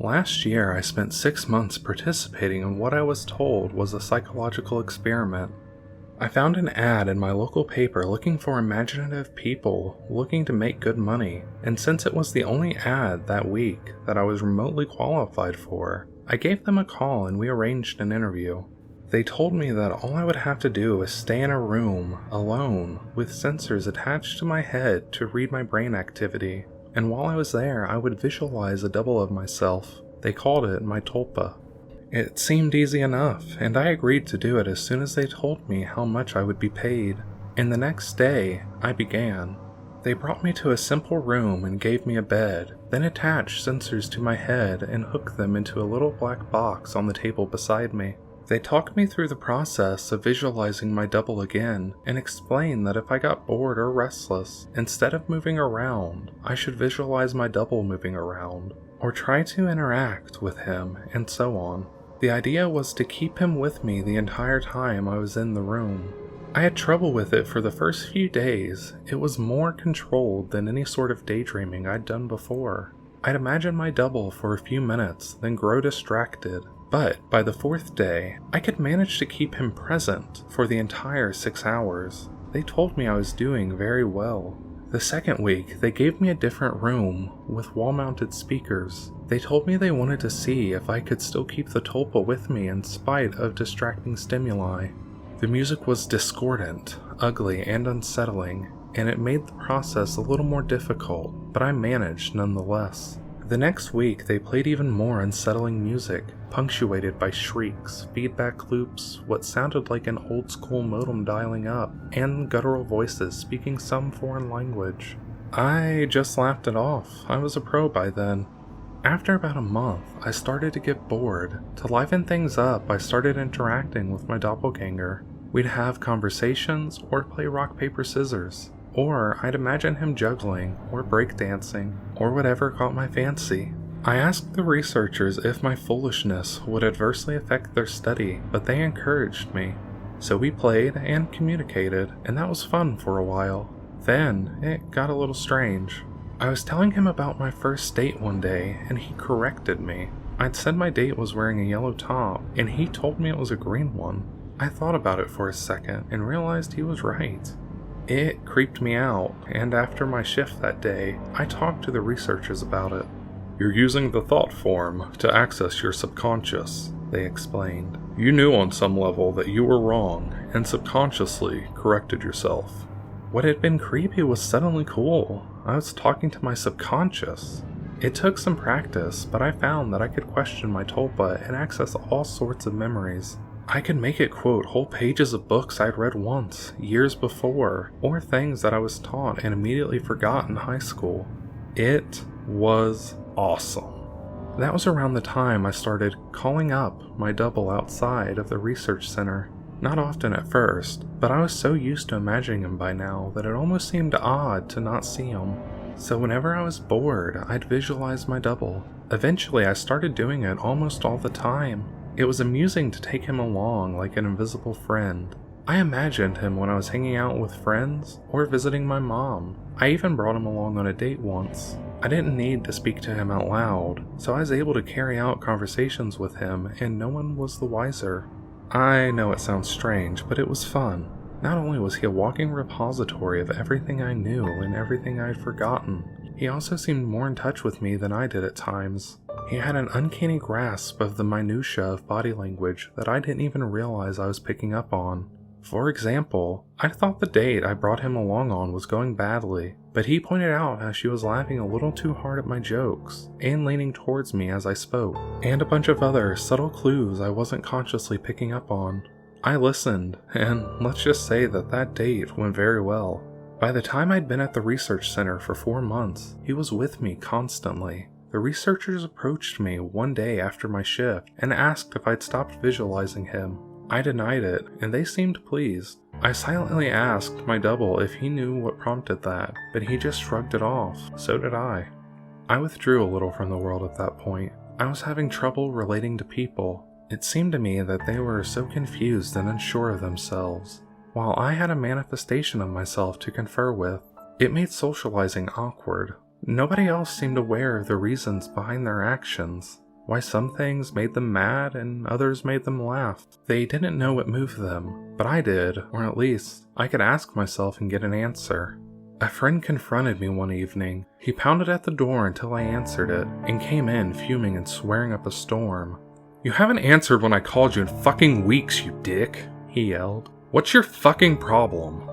Last year, I spent 6 months participating in what I was told was a psychological experiment. I found an ad in my local paper looking for imaginative people looking to make good money, and since it was the only ad that week that I was remotely qualified for, I gave them a call and we arranged an interview. They told me that all I would have to do was stay in a room, alone, with sensors attached to my head to read my brain activity, and while I was there I would visualize a double of myself. They called it my Tulpa. It seemed easy enough, and I agreed to do it as soon as they told me how much I would be paid. And the next day, I began. They brought me to a simple room and gave me a bed, then attached sensors to my head and hooked them into a little black box on the table beside me. They talked me through the process of visualizing my double again and explained that if I got bored or restless, instead of moving around, I should visualize my double moving around, or try to interact with him, and so on. The idea was to keep him with me the entire time I was in the room. I had trouble with it for the first few days. It was more controlled than any sort of daydreaming I'd done before. I'd imagine my double for a few minutes, then grow distracted. But by the 4th day, I could manage to keep him present for the entire 6 hours. They told me I was doing very well. The second week, they gave me a different room with wall-mounted speakers. They told me they wanted to see if I could still keep the Tulpa with me in spite of distracting stimuli. The music was discordant, ugly, and unsettling, and it made the process a little more difficult, but I managed nonetheless. The next week, they played even more unsettling music, punctuated by shrieks, feedback loops, what sounded like an old-school modem dialing up, and guttural voices speaking some foreign language. I just laughed it off. I was a pro by then. After about a month, I started to get bored. To liven things up, I started interacting with my doppelganger. We'd have conversations or play rock, paper, scissors. Or I'd imagine him juggling, or breakdancing, or whatever caught my fancy. I asked the researchers if my foolishness would adversely affect their study, but they encouraged me. So we played and communicated, and that was fun for a while. Then, it got a little strange. I was telling him about my first date one day, and he corrected me. I'd said my date was wearing a yellow top, and he told me it was a green one. I thought about it for a second, and realized he was right. It creeped me out, and after my shift that day, I talked to the researchers about it. "You're using the thought form to access your subconscious," they explained. "You knew on some level that you were wrong, and subconsciously corrected yourself." What had been creepy was suddenly cool. I was talking to my subconscious. It took some practice, but I found that I could question my Tulpa and access all sorts of memories. I could make it quote whole pages of books I'd read once, years before, or things that I was taught and immediately forgot in high school. It was awesome. That was around the time I started calling up my double outside of the research center. Not often at first, but I was so used to imagining him by now that it almost seemed odd to not see him. So whenever I was bored, I'd visualize my double. Eventually I started doing it almost all the time. It was amusing to take him along like an invisible friend. I imagined him when I was hanging out with friends or visiting my mom. I even brought him along on a date once. I didn't need to speak to him out loud, so I was able to carry out conversations with him and no one was the wiser. I know it sounds strange, but it was fun. Not only was he a walking repository of everything I knew and everything I had forgotten, he also seemed more in touch with me than I did at times. He had an uncanny grasp of the minutiae of body language that I didn't even realize I was picking up on. For example, I thought the date I brought him along on was going badly, but he pointed out how she was laughing a little too hard at my jokes and leaning towards me as I spoke, and a bunch of other subtle clues I wasn't consciously picking up on. I listened, and let's just say that that date went very well. By the time I'd been at the research center for 4 months, he was with me constantly. The researchers approached me one day after my shift and asked if I'd stopped visualizing him. I denied it, and they seemed pleased. I silently asked my double if he knew what prompted that, but he just shrugged it off. So did I. I withdrew a little from the world at that point. I was having trouble relating to people. It seemed to me that they were so confused and unsure of themselves, while I had a manifestation of myself to confer with. It made socializing awkward. Nobody else seemed aware of the reasons behind their actions. Why some things made them mad and others made them laugh. They didn't know what moved them, but I did, or at least, I could ask myself and get an answer. A friend confronted me one evening. He pounded at the door until I answered it, and came in fuming and swearing up a storm. "You haven't answered when I called you in fucking weeks, you dick," he yelled. "What's your fucking problem?"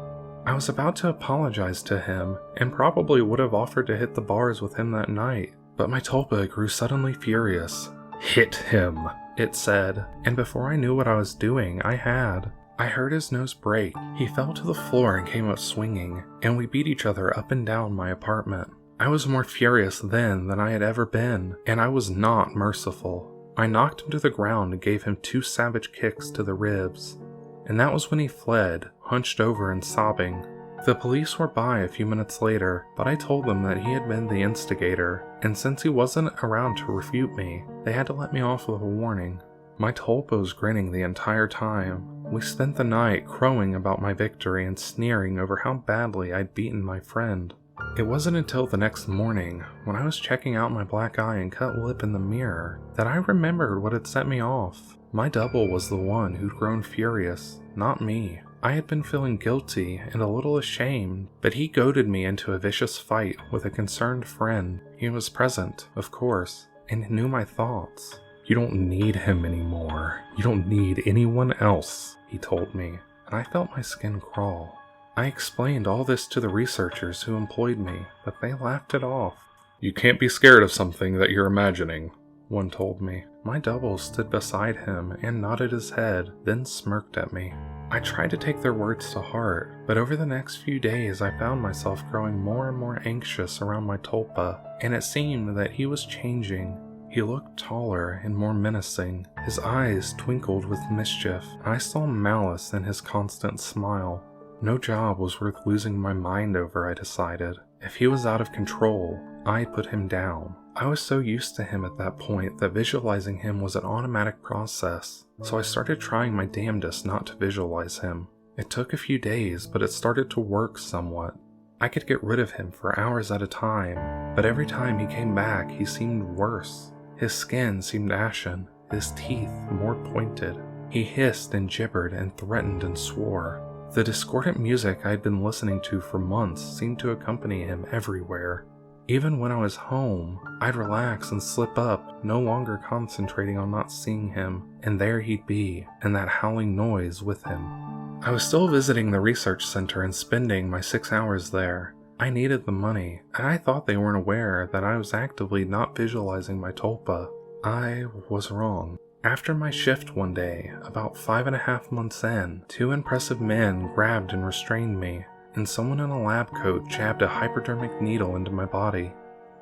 I was about to apologize to him, and probably would have offered to hit the bars with him that night, but my Tulpa grew suddenly furious. "Hit him," it said, and before I knew what I was doing, I had. I heard his nose break. He fell to the floor and came up swinging, and we beat each other up and down my apartment. I was more furious then than I had ever been, and I was not merciful. I knocked him to the ground and gave him 2 savage kicks to the ribs. And that was when he fled, hunched over and sobbing. The police were by a few minutes later, but I told them that he had been the instigator, and since he wasn't around to refute me, they had to let me off with a warning. My Tulpa was grinning the entire time. We spent the night crowing about my victory and sneering over how badly I'd beaten my friend. It wasn't until the next morning, when I was checking out my black eye and cut lip in the mirror, that I remembered what had set me off. My double was the one who'd grown furious, not me. I had been feeling guilty and a little ashamed, but he goaded me into a vicious fight with a concerned friend. He was present, of course, and knew my thoughts. "You don't need him anymore. You don't need anyone else," he told me, and I felt my skin crawl. I explained all this to the researchers who employed me, but they laughed it off. "You can't be scared of something that you're imagining," one told me. My double stood beside him and nodded his head, then smirked at me. I tried to take their words to heart, but over the next few days I found myself growing more and more anxious around my Tulpa, and it seemed that he was changing. He looked taller and more menacing. His eyes twinkled with mischief, and I saw malice in his constant smile. No job was worth losing my mind over, I decided. If he was out of control, I'd put him down. I was so used to him at that point that visualizing him was an automatic process, so I started trying my damnedest not to visualize him. It took a few days, but it started to work somewhat. I could get rid of him for hours at a time, but every time he came back, he seemed worse. His skin seemed ashen, his teeth more pointed. He hissed and gibbered and threatened and swore. The discordant music I had been listening to for months seemed to accompany him everywhere. Even when I was home, I'd relax and slip up, no longer concentrating on not seeing him, and there he'd be, and that howling noise with him. I was still visiting the research center and spending my 6 hours there. I needed the money, and I thought they weren't aware that I was actively not visualizing my Tulpa. I was wrong. After my shift one day, about 5.5 months in, 2 impressive men grabbed and restrained me, and someone in a lab coat jabbed a hypodermic needle into my body.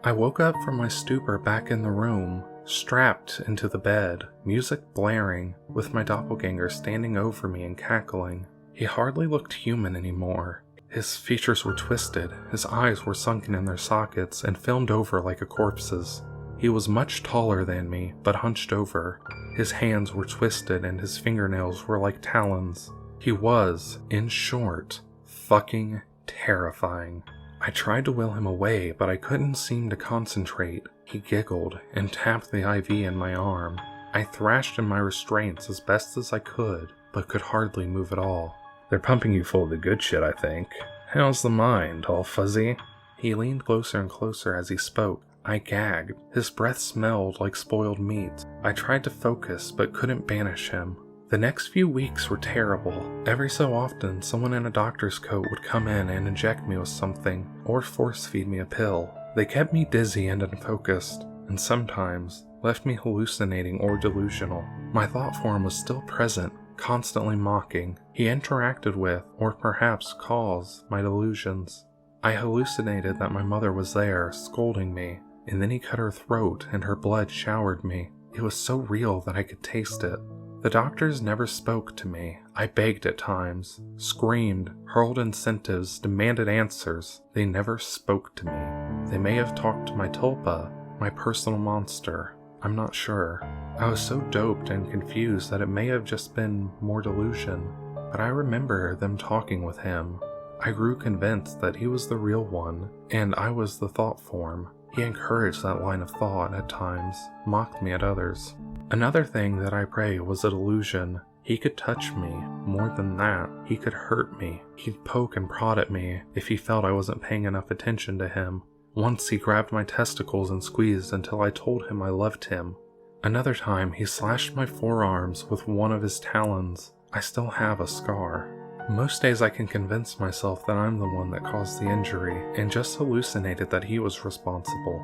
I woke up from my stupor back in the room, strapped into the bed, music blaring, with my doppelganger standing over me and cackling. He hardly looked human anymore. His features were twisted, his eyes were sunken in their sockets and filmed over like a corpse's. He was much taller than me, but hunched over. His hands were twisted and his fingernails were like talons. He was, in short, fucking terrifying. I tried to will him away, but I couldn't seem to concentrate. He giggled and tapped the IV in my arm. I thrashed in my restraints as best as I could, but could hardly move at all. "They're pumping you full of the good shit, I think. How's the mind, all fuzzy?" He leaned closer and closer as he spoke. I gagged. His breath smelled like spoiled meat. I tried to focus, but couldn't banish him. The next few weeks were terrible. Every so often, someone in a doctor's coat would come in and inject me with something, or force feed me a pill. They kept me dizzy and unfocused, and sometimes left me hallucinating or delusional. My thought form was still present, constantly mocking. He interacted with, or perhaps caused, my delusions. I hallucinated that my mother was there, scolding me, and then he cut her throat and her blood showered me. It was so real that I could taste it. The doctors never spoke to me. I begged at times, screamed, hurled incentives, demanded answers. They never spoke to me. They may have talked to my Tulpa, my personal monster. I'm not sure. I was so doped and confused that it may have just been more delusion, but I remember them talking with him. I grew convinced that he was the real one, and I was the thought form. He encouraged that line of thought at times, mocked me at others. Another thing that I pray was a delusion. He could touch me. More than that, he could hurt me. He'd poke and prod at me if he felt I wasn't paying enough attention to him. Once he grabbed my testicles and squeezed until I told him I loved him. Another time, he slashed my forearms with one of his talons. I still have a scar. Most days I can convince myself that I'm the one that caused the injury and just hallucinated that he was responsible.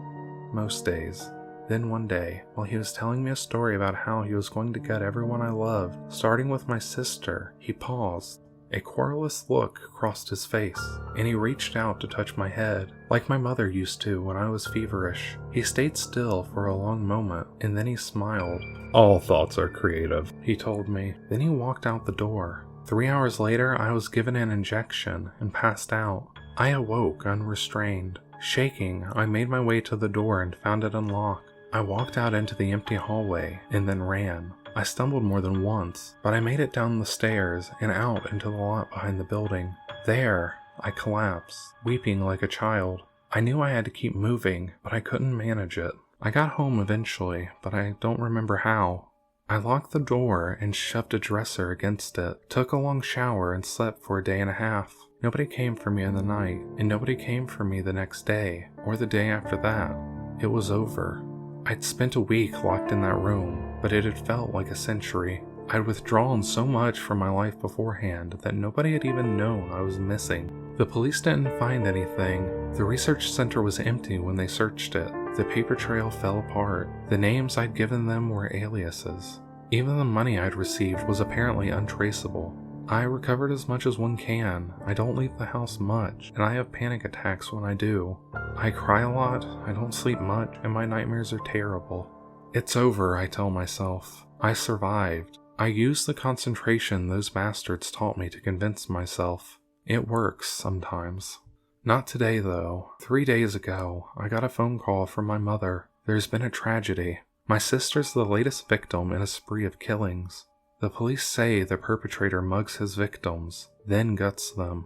Most days. Then one day, while he was telling me a story about how he was going to get everyone I loved, starting with my sister, he paused. A querulous look crossed his face, and he reached out to touch my head, like my mother used to when I was feverish. He stayed still for a long moment, and then he smiled. "All thoughts are creative," he told me. Then he walked out the door. 3 hours later, I was given an injection and passed out. I awoke unrestrained. Shaking, I made my way to the door and found it unlocked. I walked out into the empty hallway and then ran. I stumbled more than once, but I made it down the stairs and out into the lot behind the building. There, I collapsed, weeping like a child. I knew I had to keep moving, but I couldn't manage it. I got home eventually, but I don't remember how. I locked the door and shoved a dresser against it, took a long shower and slept for a day and a half. Nobody came for me in the night, and nobody came for me the next day, or the day after that. It was over. I'd spent a week locked in that room, but it had felt like a century. I'd withdrawn so much from my life beforehand that nobody had even known I was missing. The police didn't find anything. The research center was empty when they searched it. The paper trail fell apart. The names I'd given them were aliases. Even the money I'd received was apparently untraceable. I recovered as much as one can. I don't leave the house much, and I have panic attacks when I do. I cry a lot, I don't sleep much, and my nightmares are terrible. It's over, I tell myself. I survived. I used the concentration those bastards taught me to convince myself. It works sometimes. Not today, though. 3 days ago, I got a phone call from my mother. There's been a tragedy. My sister's the latest victim in a spree of killings. The police say the perpetrator mugs his victims, then guts them.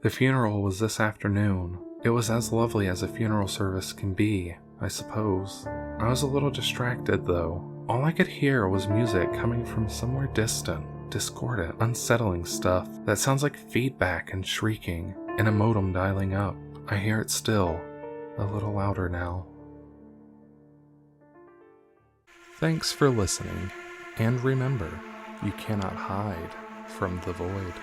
The funeral was this afternoon. It was as lovely as a funeral service can be, I suppose. I was a little distracted, though. All I could hear was music coming from somewhere distant, discordant, unsettling stuff that sounds like feedback and shrieking, and a modem dialing up. I hear it still, a little louder now. Thanks for listening, and remember, you cannot hide from the void.